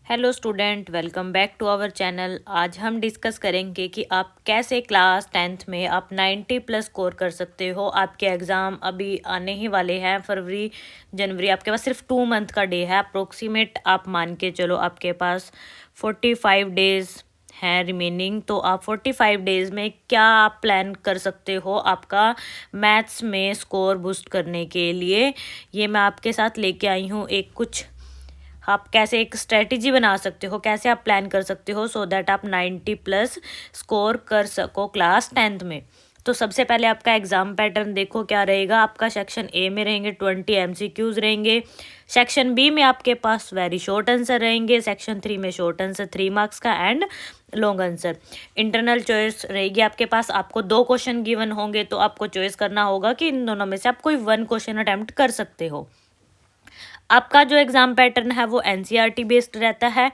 Hello student, welcome back to our channel. आज हम discuss करेंगे कि आप कैसे क्लास 10th में आप 90 प्लस स्कोर कर सकते हो। आपके एग्ज़ाम अभी आने ही वाले हैं, फरवरी जनवरी। आपके पास सिर्फ 2 मंथ का डे है अप्रोक्सीमेट। आप मान के चलो आपके पास 45 डेज़ हैं रिमेनिंग। तो आप 45 डेज़ में क्या आप प्लान कर सकते हो आपका मैथ्स में स्कोर बूस्ट करने के लिए, ये मैं आपके साथ लेके आई हूँ। एक कुछ आप कैसे एक स्ट्रेटजी बना सकते हो, कैसे आप प्लान कर सकते हो सो दैट आप 90 प्लस स्कोर कर सको क्लास 10th में। तो सबसे पहले आपका एग्ज़ाम पैटर्न देखो क्या रहेगा। आपका सेक्शन ए में रहेंगे 20 MCQs रहेंगे। सेक्शन बी में आपके पास वेरी शॉर्ट आंसर रहेंगे। सेक्शन 3 में शॉर्ट आंसर 3 मार्क्स का and long answer. Internal choice रहेगी आपके पास। आपको 2 क्वेश्चन गिवन होंगे, तो आपको चॉइस करना होगा कि इन दोनों में से आप कोई 1 क्वेश्चन अटैम्प्ट कर सकते हो। आपका जो एग्ज़ाम पैटर्न है वो एनसीईआरटी बेस्ड रहता है।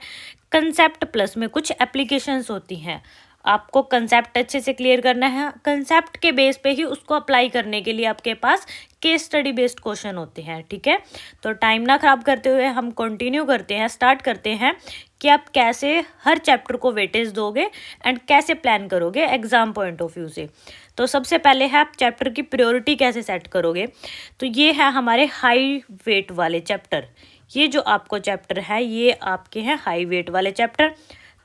कंसेप्ट प्लस में कुछ एप्लीकेशंस होती हैं। आपको कंसेप्ट अच्छे से क्लियर करना है। कंसेप्ट के बेस पे ही उसको अप्लाई करने के लिए आपके पास केस स्टडी बेस्ड क्वेश्चन होते हैं। ठीक है, तो टाइम ना ख़राब करते हुए हम कंटिन्यू करते हैं, स्टार्ट करते हैं कि आप कैसे हर चैप्टर को वेटेज दोगे एंड कैसे प्लान करोगे एग्ज़ाम पॉइंट ऑफ व्यू से। तो सबसे पहले है आप चैप्टर की प्रायोरिटी कैसे सेट करोगे। तो ये है हमारे हाई वेट वाले चैप्टर। ये जो आपको चैप्टर है ये आपके हैं हाई वेट वाले चैप्टर।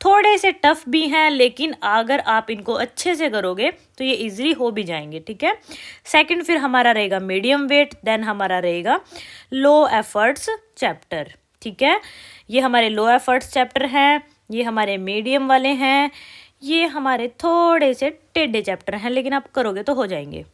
थोड़े से टफ भी हैं, लेकिन अगर आप इनको अच्छे से करोगे तो ये इजीली हो भी जाएंगे। ठीक है, सेकंड फिर हमारा रहेगा मीडियम वेट, देन हमारा रहेगा लो एफर्ट्स चैप्टर। ठीक है, ये हमारे लो एफर्ट्स चैप्टर हैं, ये हमारे मीडियम वाले हैं, ये हमारे थोड़े से टेढ़े चैप्टर हैं, लेकिन आप करोगे तो हो जाएंगे।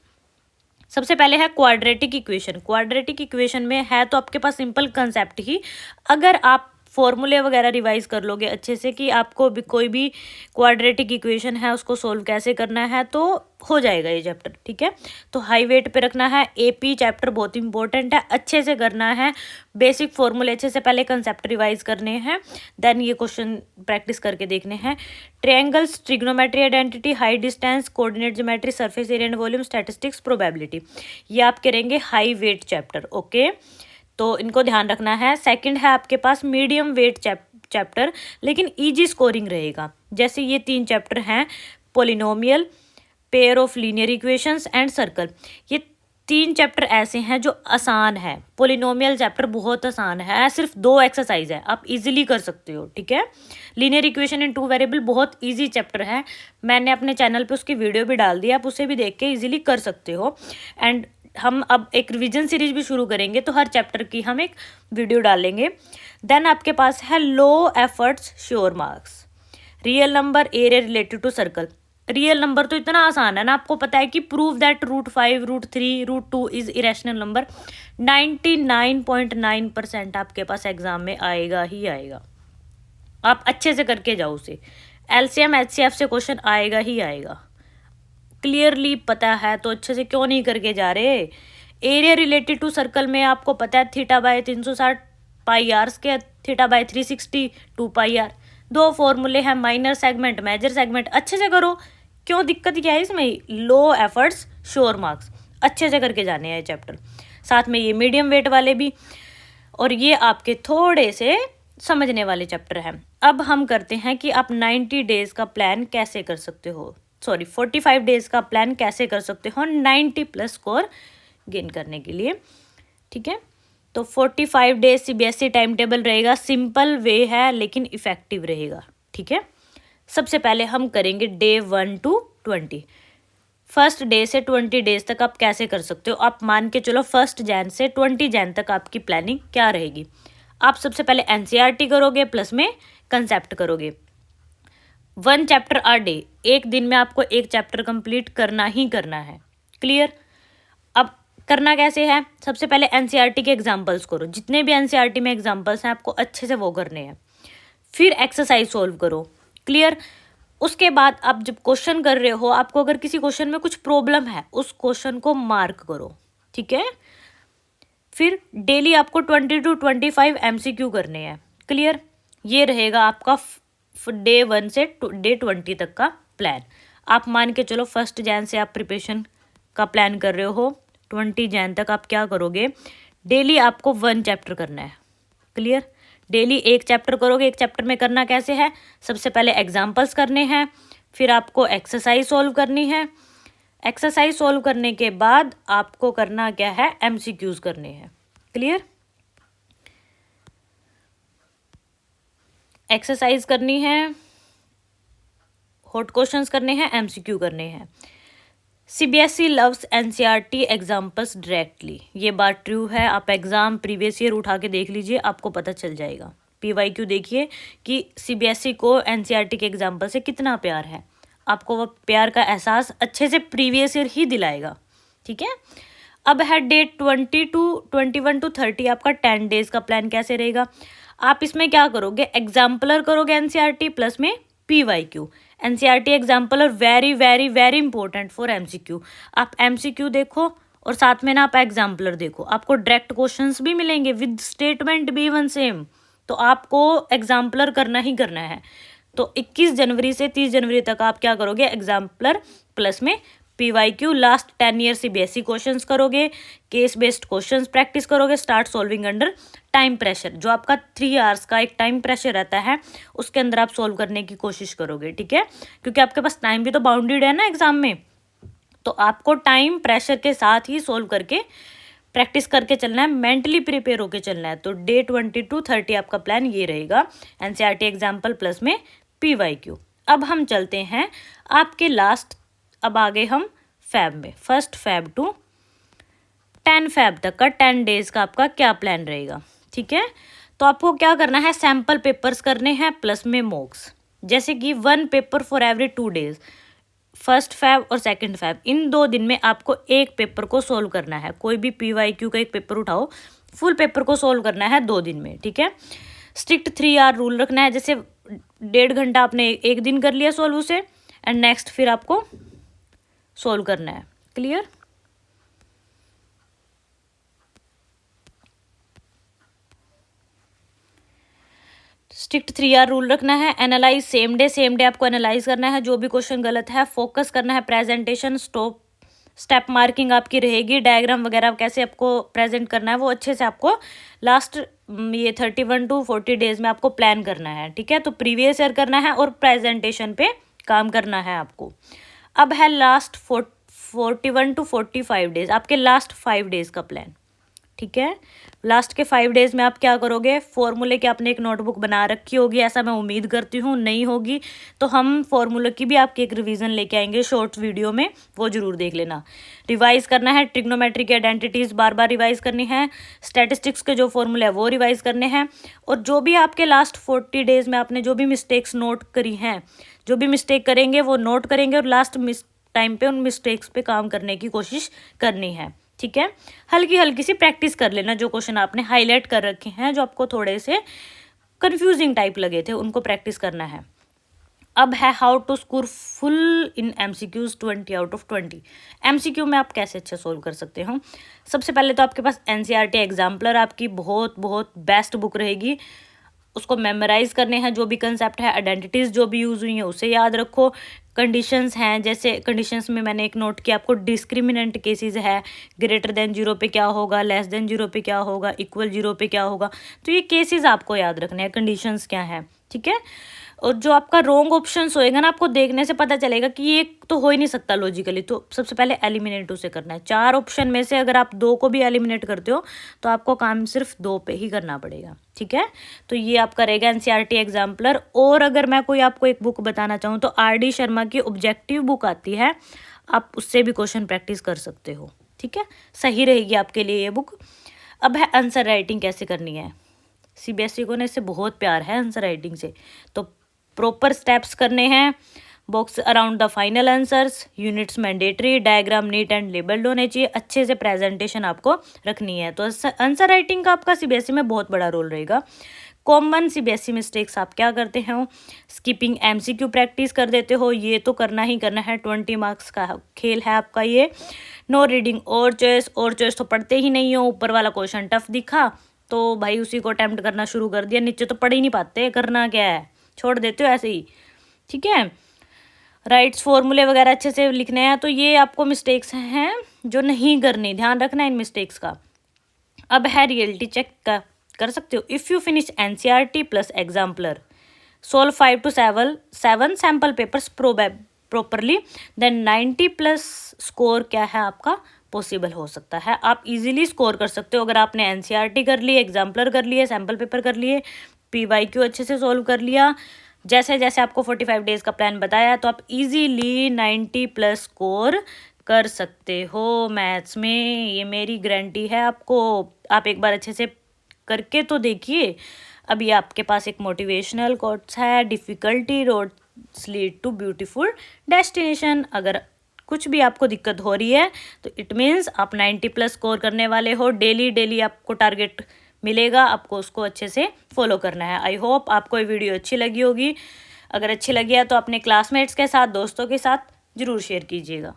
सबसे पहले है क्वाड्रेटिक इक्वेशन। क्वाड्रेटिक इक्वेशन में है तो आपके पास सिंपल कंसेप्ट ही, अगर आप फॉर्मूले वगैरह रिवाइज कर लोगे अच्छे से कि आपको भी कोई भी क्वाड्रेटिक इक्वेशन है उसको सोल्व कैसे करना है, तो हो जाएगा ये चैप्टर। ठीक है, तो हाई वेट पे रखना है। एपी चैप्टर बहुत इंपॉर्टेंट है, अच्छे से करना है। बेसिक फॉर्मूले अच्छे से पहले कंसेप्ट रिवाइज करने हैं, देन ये क्वेश्चन प्रैक्टिस करके देखने हैं। Triangles, trigonometry identity, high distance, coordinate geometry, surface area and volume, statistics, probability, ये आप करेंगे हाई वेट चैप्टर। ओके, तो इनको ध्यान रखना है। सेकंड है आपके पास मीडियम वेट चैप्टर, लेकिन इजी स्कोरिंग रहेगा। जैसे ये 3 चैप्टर हैं, polynomial, pair of linear equations and circle. ये 3 चैप्टर ऐसे हैं जो आसान है। पोलिनोमियल चैप्टर बहुत आसान है, सिर्फ 2 एक्सरसाइज है, आप इजीली कर सकते हो। ठीक है, लीनियर इक्वेशन इन 2 वेरिएबल बहुत इजी चैप्टर है, मैंने अपने चैनल पे उसकी वीडियो भी डाल दी, आप उसे भी देख के इजीली कर सकते हो। एंड हम अब एक रिवीजन सीरीज भी शुरू करेंगे, तो हर चैप्टर की हम एक वीडियो डालेंगे। देन आपके पास है low efforts sure marks, real number, area related to circle. Real number तो इतना आसान है ना, आपको पता है कि prove that √5, √3, √2 is irrational number. 99.9% आपके पास एग्जाम में आएगा ही आएगा। आप अच्छे से करके जाओ उसे। एलसीएम एचसीएफ से क्वेश्चन आएगा ही आएगा, क्लियरली पता है तो अच्छे से क्यों नहीं करके जा रहे। एरिया रिलेटेड टू सर्कल में आपको पता है θ/360 पाई आर के, θ/360 2 पाई आर। 2 फॉर्मूले हैं, माइनर सेगमेंट, मेजर सेगमेंट। अच्छे से करो, क्यों दिक्कत क्या है इसमें। लो एफर्ट्स श्योर मार्क्स, अच्छे से करके जाने हैं चैप्टर। साथ में ये मीडियम वेट वाले भी, और ये आपके थोड़े से समझने वाले चैप्टर हैं। अब हम करते हैं कि आप 90 डेज का प्लान कैसे कर सकते हो, 45 डेज का प्लान कैसे कर सकते हो 90 प्लस स्कोर गेन करने के लिए। ठीक है, तो 45 डेज सीबीएसई टाइम टेबल रहेगा। सिंपल वे है लेकिन इफेक्टिव रहेगा। ठीक है, सबसे पहले हम करेंगे डे 1 to 20। फर्स्ट डे से 20 डेज तक आप कैसे कर सकते हो। आप मान के चलो 1 जैन से 20 जैन तक आपकी प्लानिंग क्या रहेगी। आप सबसे पहले एनसीईआरटी करोगे, प्लस में कंसेप्ट करोगे। 1 चैप्टर अ डे, एक दिन में आपको 1 चैप्टर कंप्लीट करना ही करना है। क्लियर। अब करना कैसे है, सबसे पहले एनसीईआरटी के एग्जाम्पल्स करो, जितने भी एनसीईआरटी में एग्जाम्पल्स हैं आपको अच्छे से वो करने हैं। फिर एक्सरसाइज सोल्व करो। क्लियर। उसके बाद आप जब क्वेश्चन कर रहे हो, आपको अगर किसी क्वेश्चन में कुछ प्रॉब्लम है, उस क्वेश्चन को मार्क करो। ठीक है, फिर डेली आपको 20 to 25 MCQ करने हैं। क्लियर। ये रहेगा आपका डे 1 से डे 20 तक का प्लान। आप मान के चलो 1 जैन से आप प्रिपरेशन का प्लान कर रहे हो, 20 जैन तक आप क्या करोगे, डेली आपको 1 चैप्टर करना है। क्लियर। डेली एक चैप्टर करोगे। एक चैप्टर में करना कैसे है, सबसे पहले एग्जाम्पल्स करने हैं, फिर आपको एक्सरसाइज सॉल्व करनी है। एक्सरसाइज सॉल्व करने के बाद आपको करना क्या है, एमसीक्यूज करने हैं। क्लियर? एक्सरसाइज करनी है, हॉट क्वेश्चंस करने हैं, एमसीक्यू करने हैं। CBSE loves NCERT examples directly, ये बात ट्रू है। आप एग्जाम प्रीवियस ईयर उठा के देख लीजिए, आपको पता चल जाएगा। पीवाईक्यू देखिए कि सीबीएसई को एनसीईआरटी के एग्जाम्पल से कितना प्यार है, आपको वो प्यार का एहसास अच्छे से प्रीवियस ईयर ही दिलाएगा। ठीक है, अब है डेट 21 to 30 आपका 10 डेज का प्लान कैसे रहेगा। आप इसमें क्या करोगे, एग्जाम्पलर करोगे एनसीईआरटी प्लस में PYQ. NCERT exemplar very very very important for MCQ. आप एमसीक्यू देखो और साथ में ना आप एग्जाम्पलर देखो, आपको डायरेक्ट क्वेश्चंस भी मिलेंगे विद स्टेटमेंट भी वन सेम। तो आपको एग्जाम्पलर करना ही करना है। तो 21 जनवरी से 30 जनवरी तक आप क्या करोगे, एग्जाम्पलर प्लस में PYQ. Last 10 year CBSE questions करोगे, केस बेस्ड क्वेश्चंस प्रैक्टिस करोगे, start solving under time pressure. जो आपका 3 आवर्स का एक टाइम प्रेशर रहता है, उसके अंदर आप सोल्व करने की कोशिश करोगे। ठीक है, क्योंकि आपके पास टाइम भी तो बाउंडेड है ना एग्जाम में, तो आपको टाइम प्रेशर के साथ ही सोल्व करके प्रैक्टिस करके चलना है, मेंटली प्रिपेयर होके चलना है। तो डे 20 to 30 आपका प्लान ये रहेगा, एनसीईआरटी एग्जाम्पल प्लस में पीवाईक्यू। अब हम चलते हैं आपके लास्ट, अब आगे हम फैब में, 1 फैब टू 10 फैब तक का 10 डेज का आपका क्या प्लान रहेगा। ठीक है, तो आपको क्या करना है, सैम्पल पेपर्स करने हैं प्लस में मॉक्स, जैसे कि 1 पेपर फॉर एवरी 2 डेज। 1 फैब और 2 फैब, इन 2 दिन में आपको एक पेपर को सोल्व करना है। कोई भी पीवाईक्यू का एक पेपर उठाओ, फुल पेपर को सोल्व करना है 2 दिन में। ठीक है, स्ट्रिक्ट 3 आवर रूल रखना है, जैसे 1.5 घंटा आपने एक दिन कर लिया सोल्व उसे, एंड नेक्स्ट फिर आपको सोल्व करना है। क्लियर? स्ट्रिक्ट 3 आवर रूल रखना है। एनालाइज सेम डे आपको एनालाइज करना है, जो भी क्वेश्चन गलत है फोकस करना है। प्रेजेंटेशन स्टेप मार्किंग आपकी रहेगी, डायग्राम वगैरह कैसे आपको प्रेजेंट करना है वो अच्छे से आपको लास्ट ये 31 to 40 डेज में आपको प्लान करना है। ठीक है, तो प्रीवियस ईयर करना है और प्रेजेंटेशन पे काम करना है आपको। अब है लास्ट 41 to 45 डेज, आपके लास्ट 5 डेज का प्लान। ठीक है, लास्ट के 5 डेज में आप क्या करोगे, फॉर्मूले की आपने एक नोटबुक बना रखी होगी, ऐसा मैं उम्मीद करती हूँ। नहीं होगी तो हम फॉर्मूले की भी आपकी एक रिवीजन लेके आएंगे शॉर्ट वीडियो में, वो जरूर देख लेना। रिवाइज करना है, ट्रिग्नोमेट्री की आइडेंटिटीज बार बार रिवाइज करनी है, स्टैटिस्टिक्स के जो फॉर्मूले है वो रिवाइज करने हैं, और जो भी आपके लास्ट 40 डेज में आपने जो भी मिस्टेक्स नोट करी हैं, जो भी मिस्टेक करेंगे वो नोट करेंगे और लास्ट टाइम पे उन मिस्टेक्स पे काम करने की कोशिश करनी है। ठीक है, हल्की हल्की सी प्रैक्टिस कर लेना, जो क्वेश्चन आपने हाईलाइट कर रखे हैं, जो आपको थोड़े से कंफ्यूजिंग टाइप लगे थे, उनको प्रैक्टिस करना है। अब है how to score full in MCQs 20 out of 20। MCQ में आप कैसे अच्छा सोल्व कर सकते हो। सबसे पहले तो आपके पास एनसीईआरटी एग्जाम्पलर आपकी बहुत बहुत बेस्ट बुक रहेगी, उसको मेमोराइज करने हैं। जो भी कंसेप्ट है, आइडेंटिटीज़ जो भी यूज़ हुई हैं उसे याद रखो। कंडीशंस हैं, जैसे कंडीशंस में मैंने एक नोट किया आपको, डिस्क्रिमिनेंट केसेस है, ग्रेटर देन 0 पे क्या होगा, लेस देन 0 पे क्या होगा, इक्वल 0 पे क्या होगा। तो ये केसेस आपको याद रखने हैं, कंडीशंस क्या हैं। ठीक है, और जो आपका रॉन्ग ऑप्शंस होएगा ना, आपको देखने से पता चलेगा कि ये तो हो ही नहीं सकता लॉजिकली, तो सबसे पहले एलिमिनेट उसे करना है। 4 ऑप्शन में से अगर आप 2 को भी एलिमिनेट करते हो तो आपको काम सिर्फ 2 पे ही करना पड़ेगा। ठीक है, तो ये आपका रहेगा एनसीईआरटी एग्जाम्पलर। और अगर मैं कोई आपको एक बुक बताना चाहूँ तो RD शर्मा की ऑब्जेक्टिव बुक आती है, आप उससे भी क्वेश्चन प्रैक्टिस कर सकते हो। ठीक है, सही रहेगी आपके लिए ये बुक। अब है आंसर राइटिंग कैसे करनी है। सीबीएसई को ना इससे बहुत प्यार है आंसर राइटिंग से, तो प्रॉपर स्टेप्स करने हैं। Box around the final answers, units mandatory, diagram neat and labelled होने चाहिए, अच्छे से प्रेजेंटेशन आपको रखनी है। तो आंसर राइटिंग का आपका सीबीएसई में बहुत बड़ा रोल रहेगा। कॉमन सीबीएसई मिस्टेक्स आप क्या करते हो, स्किपिंग एमसीक्यू प्रैक्टिस कर देते हो, ये तो करना ही करना है, 20 मार्क्स का खेल है आपका ये। नो रीडिंग और चॉइस तो पढ़ते ही नहीं हो, ऊपर वाला क्वेश्चन टफ दिखा तो भाई उसी को अटेम्प्ट करना शुरू कर दिया, नीचे तो पढ़ ही नहीं पाते, करना क्या है, छोड़ देते हो ऐसे ही। ठीक है, राइट्स फॉर्मूले वगैरह अच्छे से लिखने हैं। तो ये आपको मिस्टेक्स हैं जो नहीं करनी, ध्यान रखना इन मिस्टेक्स का। अब है रियलिटी चेक का कर सकते हो। If you finish NCERT plus exemplar, solve 5 to 7 sample papers properly, then 90 plus score क्या है आपका पॉसिबल हो सकता है। आप इजीली स्कोर कर सकते हो अगर आपने NCERT कर ली, एग्जाम्पलर कर लिए, सैम्पल पेपर कर लिए, PYQ अच्छे से सोल्व कर लिया, जैसे जैसे आपको 45 डेज का प्लान बताया, तो आप इजीली 90 प्लस स्कोर कर सकते हो मैथ्स में। ये मेरी गारंटी है आपको। आप एक बार अच्छे से करके तो देखिए। अभी आपके पास एक मोटिवेशनल कोट्स है, difficulty roads lead to beautiful destination. अगर कुछ भी आपको दिक्कत हो रही है तो इट मीन्स आप 90 प्लस स्कोर करने वाले हो। डेली आपको टारगेट मिलेगा, आपको उसको अच्छे से फॉलो करना है। आई होप आपको ये वीडियो अच्छी लगी होगी। अगर अच्छी लगी है तो अपने क्लासमेट्स के साथ, दोस्तों के साथ ज़रूर शेयर कीजिएगा।